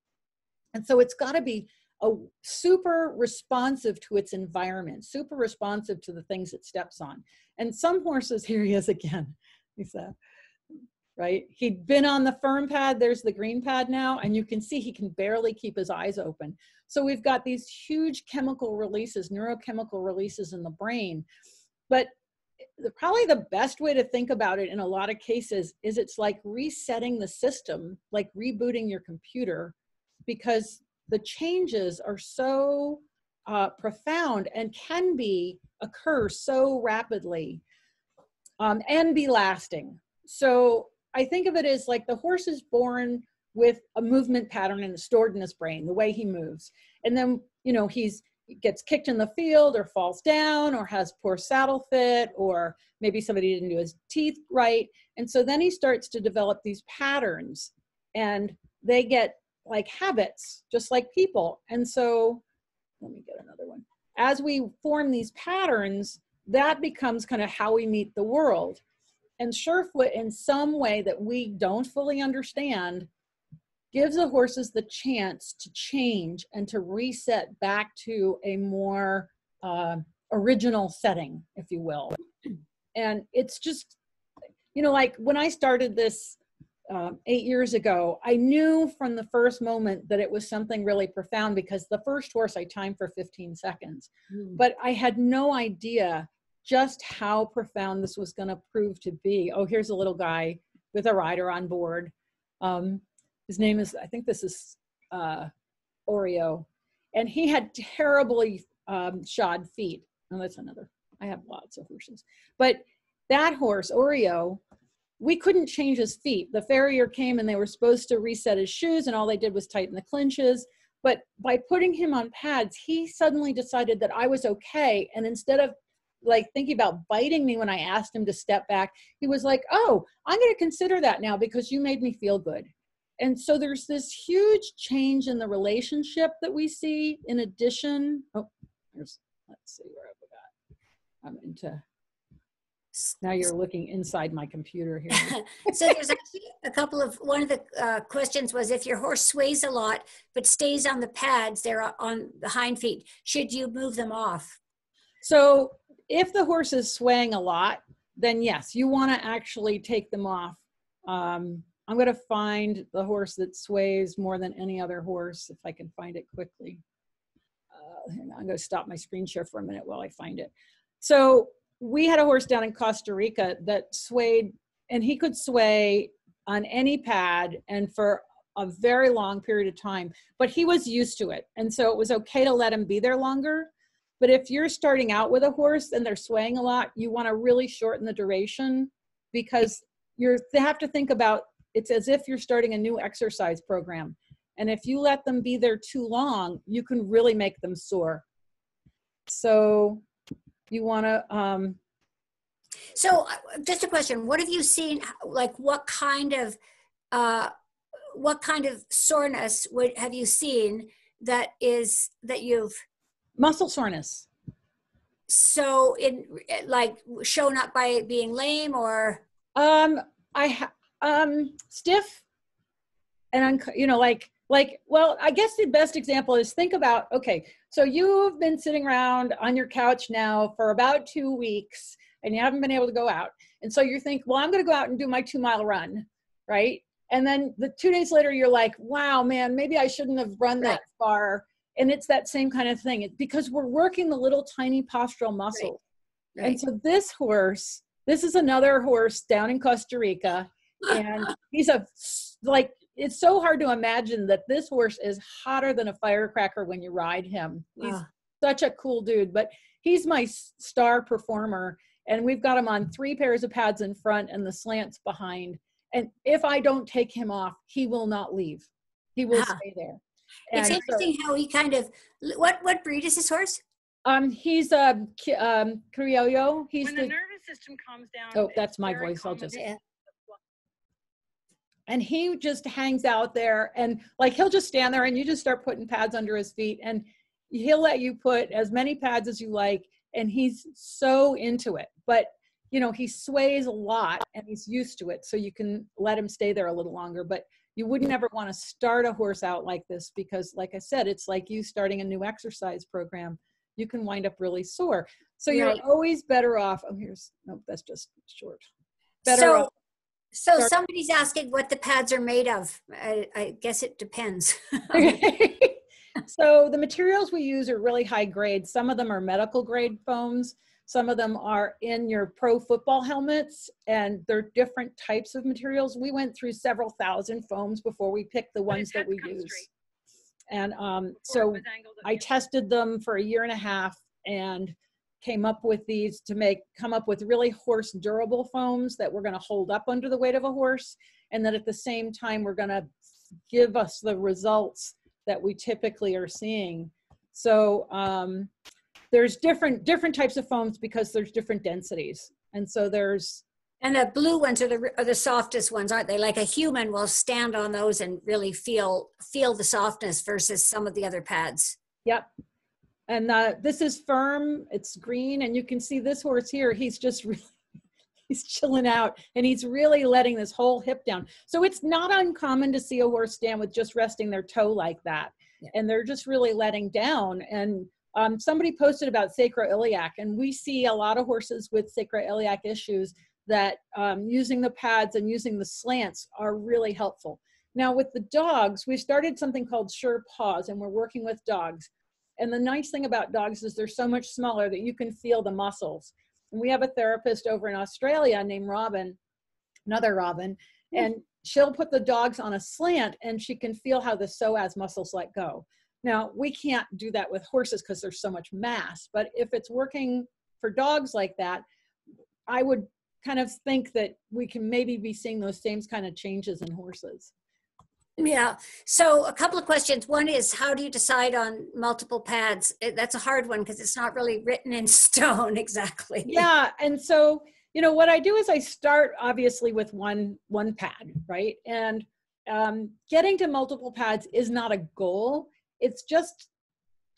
And so it's got to be super responsive to its environment, super responsive to the things it steps on. And some horses, here he is again, right? He'd been on the firm pad, there's the green pad now, and you can see he can barely keep his eyes open. So we've got these huge chemical releases, neurochemical releases in the brain. But probably the best way to think about it in a lot of cases is it's like resetting the system, like rebooting your computer, because the changes are so profound and can occur so rapidly and be lasting. So I think of it as like the horse is born with a movement pattern and stored in his brain, the way he moves. And then, you know, he's gets kicked in the field or falls down or has poor saddle fit, or maybe somebody didn't do his teeth right. And so then he starts to develop these patterns, and they get like habits, just like people. And so let me get another one. As we form these patterns, that becomes kind of how we meet the world. And Surefoot, in some way that we don't fully understand, gives the horses the chance to change and to reset back to a more original setting, if you will. And it's just, you know, like when I started this 8 years ago, I knew from the first moment that it was something really profound, because the first horse I timed for 15 seconds, but I had no idea just how profound this was going to prove to be. Oh, here's a little guy with a rider on board. His name is, I think this is Oreo, and he had terribly shod feet. Oh, that's another. I have lots of horses, but that horse, Oreo, we couldn't change his feet. The farrier came and they were supposed to reset his shoes, and all they did was tighten the clinches. But by putting him on pads, he suddenly decided that I was okay. And instead of like thinking about biting me when I asked him to step back, he was like, oh, I'm going to consider that now because you made me feel good. And so there's this huge change in the relationship that we see. In addition, oh, let's see where I forgot. I'm into, now you're looking inside my computer here. So there's actually a couple of, one of the questions was, if your horse sways a lot but stays on the pads, they're on the hind feet, should you move them off? So if the horse is swaying a lot, then yes, you want to actually take them off. I'm going to find the horse that sways more than any other horse, if I can find it quickly. I'm going to stop my screen share for a minute while I find it. So we had a horse down in Costa Rica that swayed, and he could sway on any pad and for a very long period of time, but he was used to it. And so it was okay to let him be there longer. But if you're starting out with a horse and they're swaying a lot, you want to really shorten the duration, because they have to think about, it's as if you're starting a new exercise program. And if you let them be there too long, you can really make them sore. So you want to, so just a question, what have you seen, like what kind of soreness have you seen that you've muscle soreness. So in like shown up by being lame, or stiff and you know, like, well, I guess the best example is, think about, okay, so you've been sitting around on your couch now for about 2 weeks and you haven't been able to go out. And so you think, well, I'm going to go out and do my 2-mile run, right? And then 2 days later, you're like, wow, man, maybe I shouldn't have run that far. And it's that same kind of thing. It's because we're working the little tiny postural muscles. Right. And so this horse, this is another horse down in Costa Rica. And he's it's so hard to imagine that this horse is hotter than a firecracker when you ride him. He's such a cool dude, but he's my star performer. And we've got him on 3 pairs of pads in front and the slants behind. And if I don't take him off, he will not leave. He will stay there. It's interesting how he kind of, what breed is this horse? He's a Criollo. He's when the nervous system calms down. Oh, that's my voice. I'll just. And he just hangs out there, and like he'll just stand there, and you just start putting pads under his feet, and he'll let you put as many pads as you like, and he's so into it. But you know, he sways a lot, and he's used to it, so you can let him stay there a little longer. But you wouldn't ever want to start a horse out like this, because like I said, it's like you starting a new exercise program. You can wind up really sore. So you're always better off. Oh, nope, that's just short. Better off. So somebody's asking what the pads are made of. I guess it depends. So the materials we use are really high grade. Some of them are medical grade foams. Some of them are in your pro football helmets, and they're different types of materials. We went through several thousand foams before we picked the ones that we use. And so I tested them for 1.5 years and came up with these to come up with really horse durable foams that we're going to hold up under the weight of a horse, and that at the same time we're going to give us the results that we typically are seeing. So there's different types of foams because there's different densities. And so there's, and the blue ones are the softest ones, aren't they? Like a human will stand on those and really feel the softness versus some of the other pads. Yep. And this is firm, it's green, and you can see this horse here, he's just really, he's chilling out and he's really letting this whole hip down. So it's not uncommon to see a horse stand with just resting their toe like that. Yeah. And they're just really letting down. And somebody posted about sacroiliac, and we see a lot of horses with sacroiliac issues that using the pads and using the slants are really helpful. Now with the dogs, we started something called Sure Paws, and we're working with dogs. And the nice thing about dogs is they're so much smaller that you can feel the muscles. And we have a therapist over in Australia named Robyn, another Robyn, and she'll put the dogs on a slant and she can feel how the psoas muscles let go. Now, we can't do that with horses because there's so much mass, but if it's working for dogs like that, I would kind of think that we can maybe be seeing those same kind of changes in horses. Yeah. So a couple of questions. One is, how do you decide on multiple pads? That's a hard one because it's not really written in stone exactly. Yeah. And so, you know, what I do is I start obviously with one pad, right? And getting to multiple pads is not a goal. It's just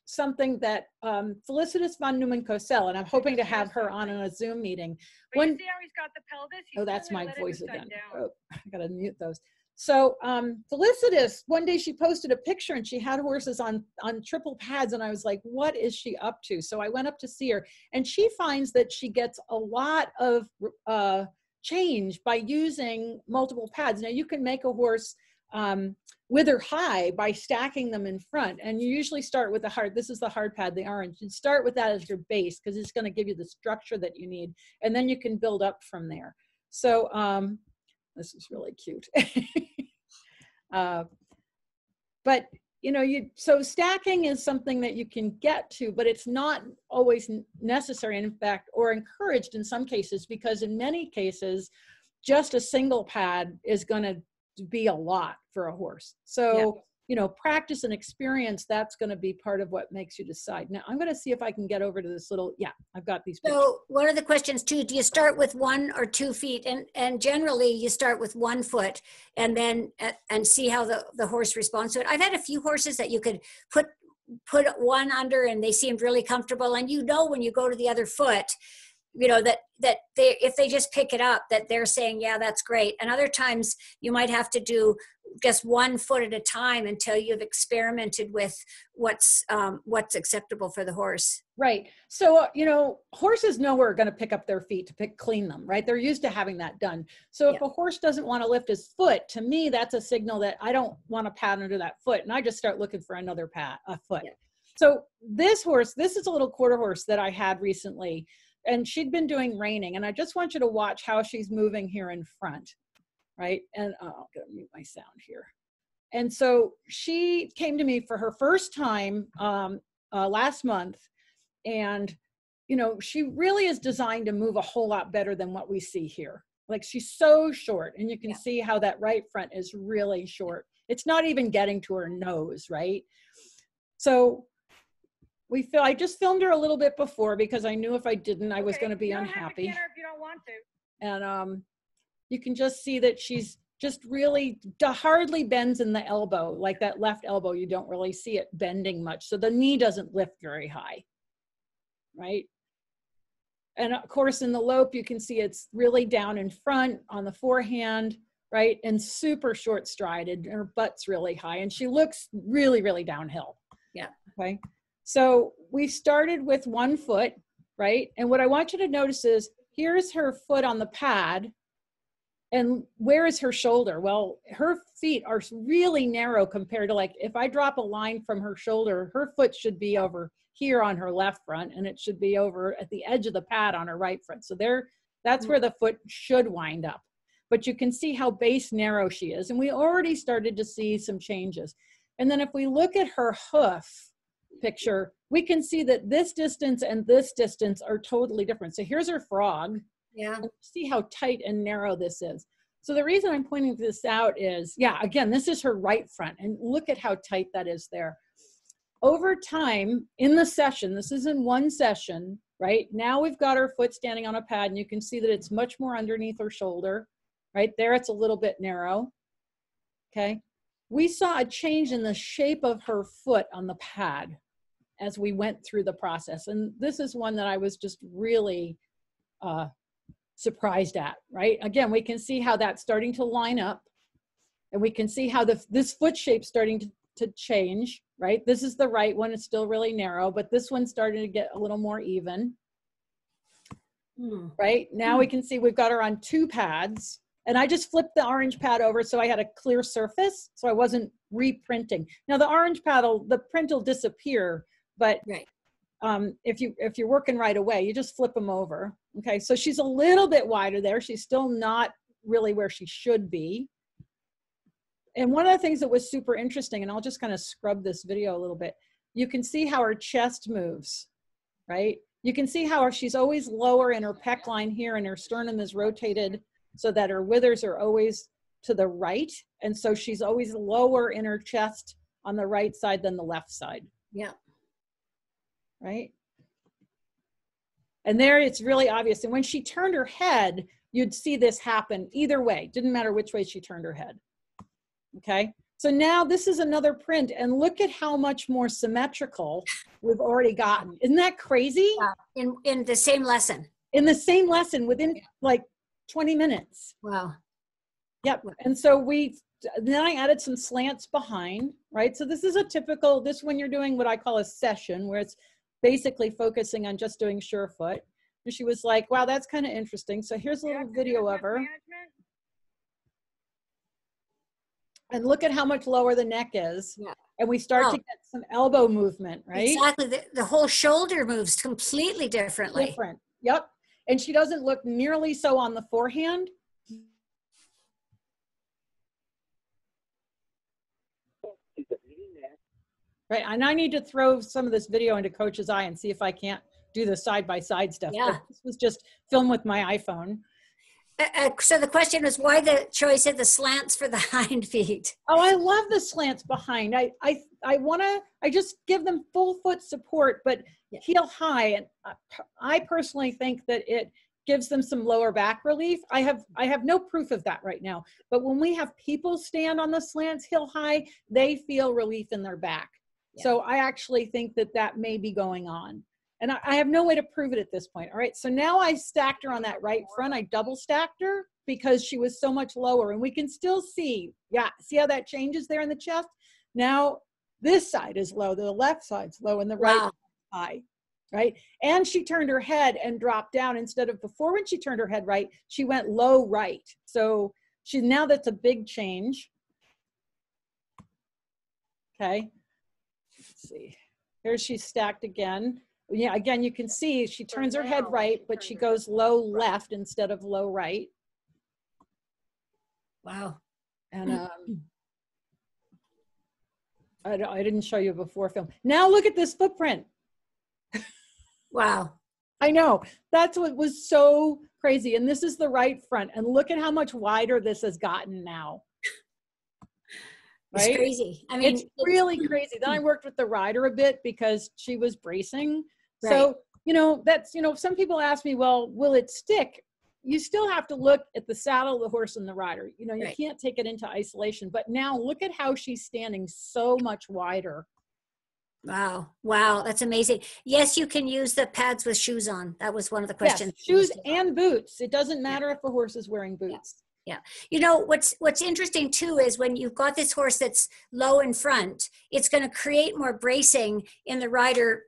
something that Felicitas von Neumann-Kosel, and I'm hoping to have her on in a Zoom meeting. But you see how he's got the pelvis? Oh, that's my voice again. Down. Oh, I gotta mute those. So Felicitas, one day she posted a picture and she had horses on triple pads, and I was like, what is she up to? So I went up to see her, and she finds that she gets a lot of change by using multiple pads. Now you can make a horse wither high by stacking them in front, and you usually start with the hard, this is the hard pad, the orange. You start with that as your base because it's going to give you the structure that you need, and then you can build up from there. So this is really cute. But you know, so stacking is something that you can get to, but it's not always necessary, in fact, or encouraged in some cases, because in many cases just a single pad is going to be a lot for a horse. So yeah, you know, practice and experience, that's going to be part of what makes you decide. Now I'm going to see if I can get over to this little, yeah, I've got these pictures. So one of the questions too, do you start with 1 or 2 feet? And generally you start with 1 foot and then and see how the horse responds to it. I've had a few horses that you could put one under and they seemed really comfortable, and you know when you go to the other foot, you know, that they, if they just pick it up, that they're saying, yeah, that's great. And other times you might have to do just 1 foot at a time until you've experimented with what's acceptable for the horse. Right. So, you know, horses know we're going to pick up their feet to clean them, right? They're used to having that done. So if a horse doesn't want to lift his foot, to me, that's a signal that I don't want to pad under that foot. And I just start looking for another foot. Yeah. So this horse, this is a little quarter horse that I had recently, and she'd been doing reining, and I just want you to watch how she's moving here in front, right? And I'm gonna mute my sound here. And so she came to me for her first time last month, and you know, she really is designed to move a whole lot better than what we see here. Like, she's so short, and you can see how that right front is really short. It's not even getting to her nose, right? So I just filmed her a little bit before because I knew if I didn't, I was going to be unhappy. You don't have to if you don't want to. And you can just see that she's just really hardly bends in the elbow, like that left elbow. You don't really see it bending much. So the knee doesn't lift very high, right? And of course, in the lope, you can see it's really down in front on the forehand, right? And super short strided. Her butt's really high, and she looks really, really downhill. Yeah. Okay. So we started with 1 foot, right? And what I want you to notice is, here's her foot on the pad, and where is her shoulder? Well, her feet are really narrow compared to, like, if I drop a line from her shoulder, her foot should be over here on her left front, and it should be over at the edge of the pad on her right front. So that's where the foot should wind up. But you can see how base narrow she is. And we already started to see some changes. And then if we look at her hoof picture, we can see that this distance and this distance are totally different. So here's her frog. Yeah. See how tight and narrow this is. So the reason I'm pointing this out is, yeah, again, this is her right front, and look at how tight that is there. over time in the session, this is in one session, right? Now we've got her foot standing on a pad, and you can see that it's much more underneath her shoulder. Right there, it's a little bit narrow. Okay. We saw a change in the shape of her foot on the pad as we went through the process. And this is one that I was just really surprised at, right? Again, we can see how that's starting to line up, and we can see how this foot shape's starting to change, right? This is the right one. It's still really narrow, but this one's starting to get a little more even. Right? Now we can see we've got her on 2 pads. And I just flipped the orange pad over so I had a clear surface, so I wasn't reprinting. Now the orange pad, the print will disappear, but if you're working right away, you just flip them over. Okay, so she's a little bit wider there. She's still not really where she should be. And one of the things that was super interesting, and I'll just kind of scrub this video a little bit, you can see how her chest moves, right? You can see how she's always lower in her pec line here, and her sternum is rotated so that her withers are always to the right. And so she's always lower in her chest on the right side than the left side. Yeah. Right? And there it's really obvious. And when she turned her head, you'd see this happen either way. Didn't matter which way she turned her head. Okay? So now this is another print, and look at how much more symmetrical we've already gotten. Isn't that crazy? Yeah. In the same lesson. In the same lesson within like 20 minutes. Wow. Yep. And so then I added some slants behind, right? So this is a typical, when you're doing what I call a session, where it's basically focusing on just doing surefoot. And she was like, wow, that's kind of interesting. So here's a little video of her. And look at how much lower the neck is. Yeah. And we start to get some elbow movement, right? Exactly. The whole shoulder moves completely differently. Different. Yep. And she doesn't look nearly so on the forehand. Right, and I need to throw some of this video into Coach's eye and see if I can't do the side-by-side stuff. Yeah. But this was just filmed with my iPhone. So the question was, why the choice of the slants for the hind feet? Oh, I love the slants behind. I just give them full foot support, but heel high. And I personally think that it gives them some lower back relief. I have no proof of that right now, but when we have people stand on the slants heel high, they feel relief in their back. Yeah. So I actually think that may be going on. And I have no way to prove it at this point. All right. So now I stacked her on that right front. I double stacked her because she was so much lower, and we can still see, see how that changes there in the chest. Now this side is low, the left side's low, and the right side high, right? And she turned her head and dropped down instead of before. When she turned her head right, she went low right. So now that's a big change. Okay. Let's see. Here she's stacked again. Yeah, again, you can see she turns her head right, but she goes low left instead of low right. Wow. And I didn't show you before film. Now look at this footprint. Wow. I know. That's what was so crazy. And this is the right front. And look at how much wider this has gotten now. Right? It's crazy. I mean, it's really crazy. Then I worked with the rider a bit because she was bracing. Right. So, that's, some people ask me, well, will it stick? You still have to look at the saddle, the horse, and the rider. You can't take it into isolation. But now look at how she's standing so much wider. Wow. Wow. That's amazing. Yes, you can use the pads with shoes on. That was one of the questions. Yes, shoes and boots. It doesn't matter if a horse is wearing boots. Yeah. What's interesting too is when you've got this horse that's low in front, it's going to create more bracing in the rider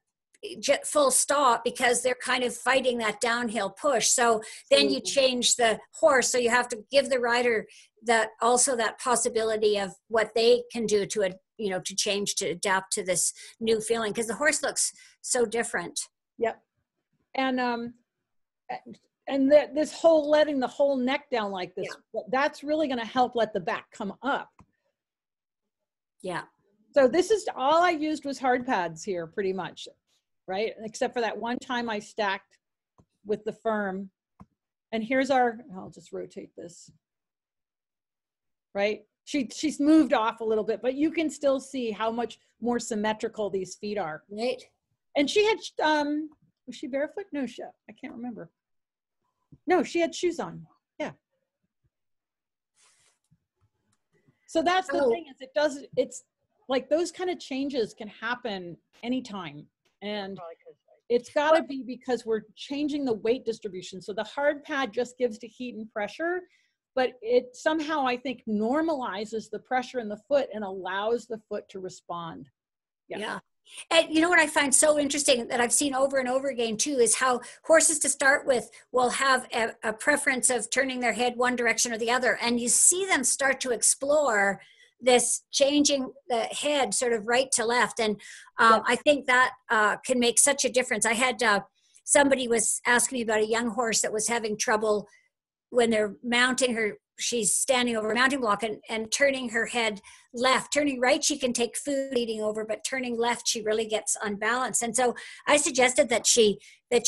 full stop because they're kind of fighting that downhill push. So then you change the horse. So you have to give the rider that possibility of what they can do to change, to adapt to this new feeling, because the horse looks so different. Yep. And this whole letting the whole neck down like this, that's really going to help let the back come up. Yeah. So this is all I used was hard pads here pretty much, right? Except for that one time I stacked with the firm. And here's I'll just rotate this, right? she's moved off a little bit, but you can still see how much more symmetrical these feet are. Right. And she had, was she barefoot? No, I can't remember. No, she had shoes on. Yeah. So that's the thing, is it's like those kind of changes can happen anytime. And it's got to be because we're changing the weight distribution. So the hard pad just gives to heat and pressure, but it somehow, I think, normalizes the pressure in the foot and allows the foot to respond. Yeah. And you know what I find so interesting that I've seen over and over again too is how horses to start with will have a preference of turning their head one direction or the other. And you see them start to explore this changing the head sort of right to left. And I think that can make such a difference. I had somebody was asking me about a young horse that was having trouble when they're mounting her. She's standing over a mounting block and turning her head left. Turning right, she can take food eating over, but turning left, she really gets unbalanced. And so I suggested that she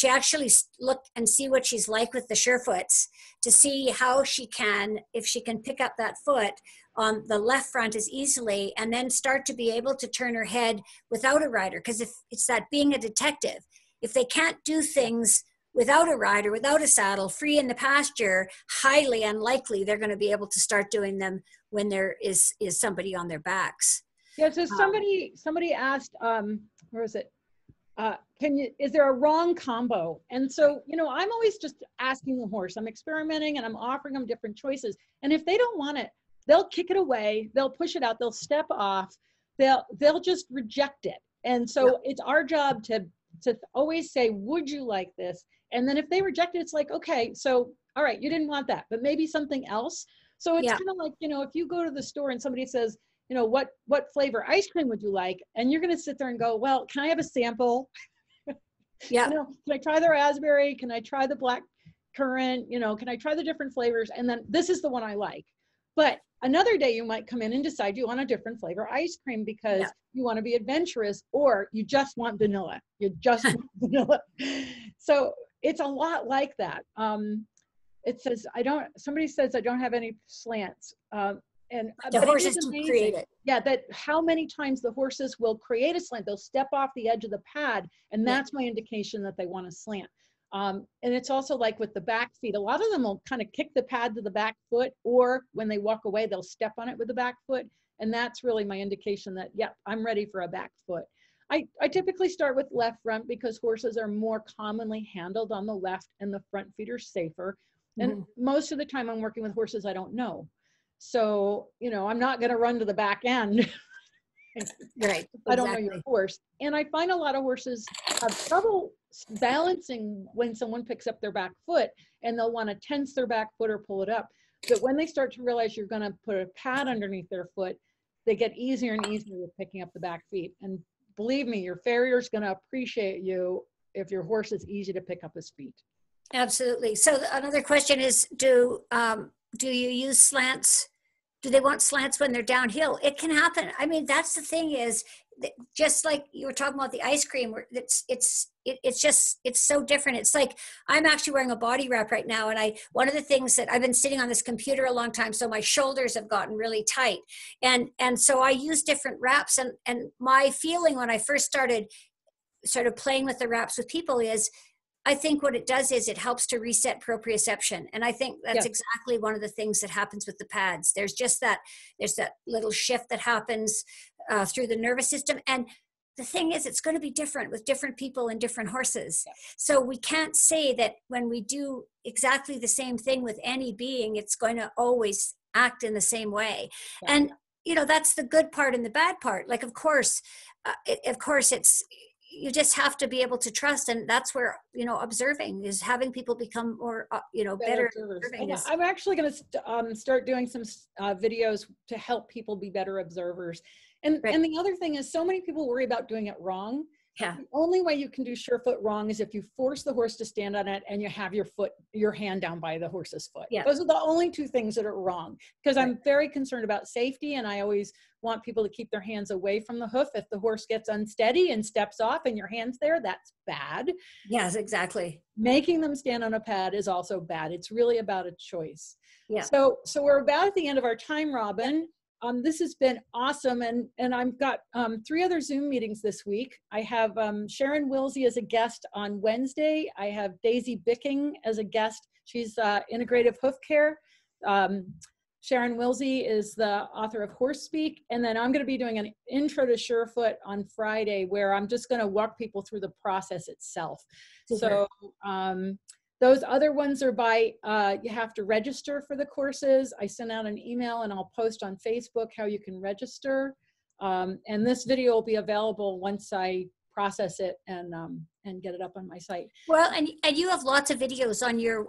actually look and see what she's like with the surefoots to see how she can, if she can pick up that foot on the left front as easily, and then start to be able to turn her head without a rider. Because if it's that being a detective, if they can't do things without a rider, without a saddle, free in the pasture, highly unlikely they're going to be able to start doing them when there is somebody on their backs. Yeah, so somebody asked, where is it? Is there a wrong combo? And so, I'm always just asking the horse, I'm experimenting and I'm offering them different choices. And if they don't want it, they'll kick it away, they'll push it out, they'll step off, they'll just reject it. And so it's our job to always say, would you like this? And then if they reject it, it's like, okay, so, all right, you didn't want that, but maybe something else. So it's kind of like, if you go to the store and somebody says, what flavor ice cream would you like? And you're going to sit there and go, well, can I have a sample? Yeah. Can I try the raspberry? Can I try the black currant? Can I try the different flavors? And then this is the one I like. But another day you might come in and decide you want a different flavor ice cream because you want to be adventurous, or you just want vanilla. You just want vanilla. So it's a lot like that. It says, somebody says I don't have any slants. And the horses do create it. Yeah, that how many times the horses will create a slant. They'll step off the edge of the pad, and that's my indication that they want to slant. And it's also like with the back feet, a lot of them will kind of kick the pad to the back foot, or when they walk away, they'll step on it with the back foot. And that's really my indication that, I'm ready for a back foot. I typically start with left front because horses are more commonly handled on the left and the front feet are safer. And most of the time I'm working with horses I don't know. So, I'm not going to run to the back end. Right. I don't know your horse. And I find a lot of horses have trouble balancing when someone picks up their back foot, and they'll want to tense their back foot or pull it up. But when they start to realize you're going to put a pad underneath their foot, they get easier and easier with picking up the back feet. And believe me, your farrier's going to appreciate you if your horse is easy to pick up his feet. Absolutely. So another question is, do you use slants? Do they want slants when they're downhill? It can happen. I mean, that's the thing is, just like you were talking about the ice cream, it's so different. It's like, I'm actually wearing a body wrap right now. And one of the things that I've been sitting on this computer a long time, so my shoulders have gotten really tight. And so I use different wraps. And my feeling when I first started sort of playing with the wraps with people is, I think what it does is it helps to reset proprioception. And I think that's exactly one of the things that happens with the pads. There's that little shift that happens through the nervous system. And the thing is, it's going to be different with different people and different horses. Yeah. So we can't say that when we do exactly the same thing with any being, it's going to always act in the same way. Yeah. And, that's the good part and the bad part. Like, of course, it's, you just have to be able to trust, and that's where observing is having people become more better observing. I'm actually going to start doing some videos to help people be better observers. And and the other thing is, so many people worry about doing it wrong. Yeah. The only way you can do surefoot wrong is if you force the horse to stand on it and you have your hand down by the horse's foot. Yeah. Those are the only two things that are wrong, because I'm very concerned about safety, and I always want people to keep their hands away from the hoof. If the horse gets unsteady and steps off and your hand's there, that's bad. Yes, exactly. Making them stand on a pad is also bad. It's really about a choice. Yeah. So we're about at the end of our time, Robyn. this has been awesome. And I've got 3 other Zoom meetings this week. I have Sharon Wilsey as a guest on Wednesday. I have Daisy Bicking as a guest. She's Integrative Hoof Care. Sharon Wilsey is the author of Horse Speak. And then I'm going to be doing an intro to Surefoot on Friday, where I'm just going to walk people through the process itself. So those other ones are by, you have to register for the courses. I sent out an email and I'll post on Facebook how you can register. And this video will be available once I process it and get it up on my site. Well, and you have lots of videos on your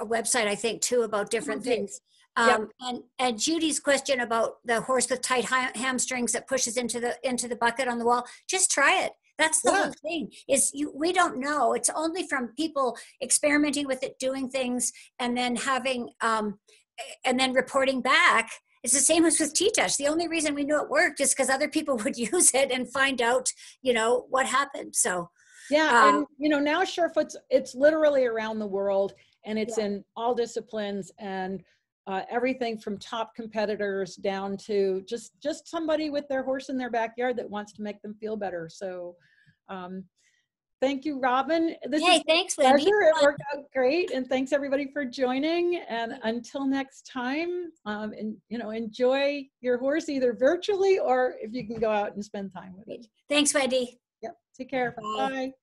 website, I think, too, about different things. And Judy's question about the horse with tight hamstrings that pushes into the bucket on the wall, just try it. That's the whole thing, is we don't know. It's only from people experimenting with it, doing things, and then having, and then reporting back. It's the same as with TTouch. The only reason we know it worked is because other people would use it and find out, what happened. So, and now Surefoot's, it's literally around the world, and it's in all disciplines, and everything from top competitors down to just somebody with their horse in their backyard that wants to make them feel better. So thank you, Robyn. Thanks, Wendy. It worked out great, and thanks everybody for joining. And until next time, enjoy your horse either virtually or if you can go out and spend time with it. Thanks, Wendy. Yep. Take care. Bye.